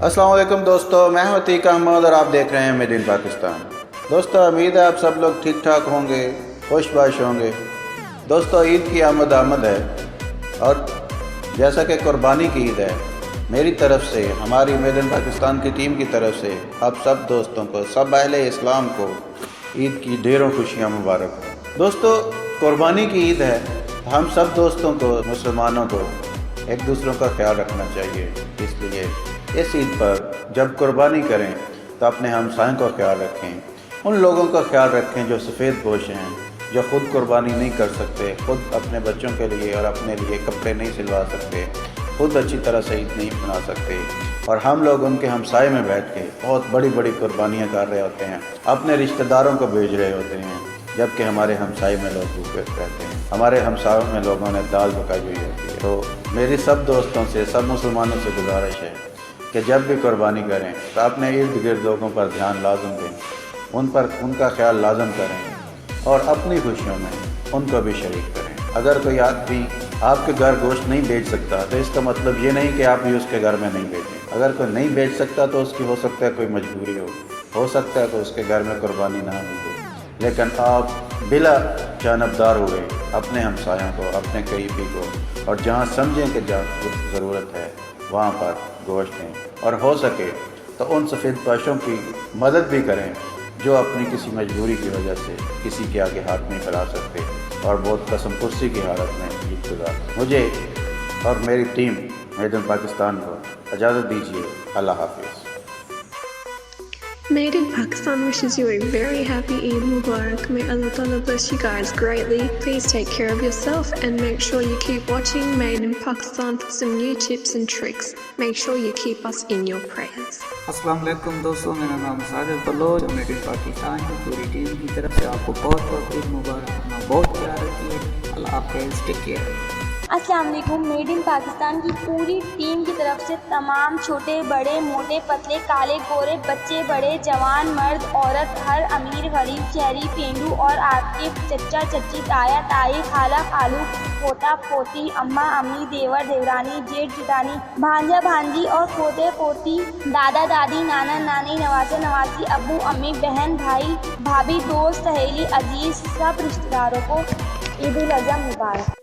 अस्सलाम वालेकुम दोस्तों, मैं हूं अतीक अहमद और आप देख रहे हैं मेड इन पाकिस्तान। दोस्तों, उम्मीद है आप सब लोग ठीक ठाक होंगे, खुशबाश होंगे। दोस्तों, ईद की आमद है और जैसा कि कुर्बानी की ईद है, मेरी तरफ से, हमारी मेड इन पाकिस्तान की टीम की तरफ से आप सब दोस्तों को, सब अहले इस्लाम को ईद की ढेरों खुशियाँ मुबारक हो। दोस्तों, कुर्बानी की ईद है, हम सब दोस्तों को, मुसलमानों को एक दूसरों का ख्याल रखना चाहिए। इसलिए इस ईद पर जब कुर्बानी करें तो अपने हमसायों का ख्याल रखें, उन लोगों का ख्याल रखें जो सफ़ेद पोश हैं, जो ख़ुद कुर्बानी नहीं कर सकते, ख़ुद अपने बच्चों के लिए और अपने लिए कपड़े नहीं सिलवा सकते, ख़ुद अच्छी तरह से ईद नहीं बना सकते, और हम लोग उनके हमसाए में बैठ के बहुत बड़ी बड़ी कुर्बानियाँ कर रहे होते हैं, अपने रिश्तेदारों को भेज रहे होते हैं, जबकि हमारे हमसाए में लोग भूखे रहते हैं, हमारे हमसायों में लोगों ने दाल पकाई हुई होती है। तो मेरी सब दोस्तों से, सब मुसलमानों से गुजारिश है कि जब भी कुर्बानी करें तो अपने इर्द गिर्द लोगों पर ध्यान लाजम दें, उन पर उनका ख्याल लाजम करें और अपनी खुशियों में उनको भी शरीक करें। अगर कोई आदमी आपके घर गोश्त नहीं बेच सकता तो इसका मतलब ये नहीं कि आप भी उसके घर में नहीं बेचें। अगर कोई नहीं बेच सकता तो उसकी हो सकता है कोई मजबूरी हो सकता है तो उसके घर में कुर्बानी ना हुई हो, लेकिन आप बिला जानबदार हुए अपने हमसायों को, अपने करीबी को, और जहाँ समझें कि जहाँ ज़रूरत है वहाँ पर गोश्त दें, और हो सके तो उन सफ़ेद पोशों की मदद भी करें जो अपनी किसी मजबूरी की वजह से किसी के आगे हाथ नहीं फैला सकते और बहुत कसम पुरसी की हालत में ईद गुजार। मुझे और मेरी टीम मेड इन पाकिस्तान को इजाज़त दीजिए। अल्लाह हाफिज़। Made in Pakistan wishes you a very happy Eid Mubarak. May Allah Ta'ala bless you guys greatly. Please take care of yourself and make sure you keep watching Made in Pakistan for some new tips and tricks. Make sure you keep us in your prayers. अस्सलाम वालेकुम दोस्तों, मेरा नाम Sajid Baloch, made in Pakistan की पूरी team की तरफ से आपको बहुत बहुत ईद मुबारक। अपना बहुत ख्याल रखिए। अल्लाह हाफ़िज़, टेक केयर। अस्सलाम वालेकुम। मेड इन पाकिस्तान की पूरी टीम की तरफ से तमाम छोटे बड़े, मोटे पतले, काले गोरे, बच्चे बड़े, जवान, मर्द औरत, हर अमीर गरीब, शहरी, पेंडू और आपके चचा चच्ची, ताया ताई, खाला खालू, पोता पोती, अम्मा अम्मी, देवर देवरानी, जेठ जेठानी, भांजा भांजी और पोते पोती, दादा दादी, नाना नानी, नवासे नवासी, अब्बू अम्मी, बहन भाई भाभी, दोस्त सहेली, अजीज, सब रिश्तेदारों को ईद उल अज़हा मुबारक।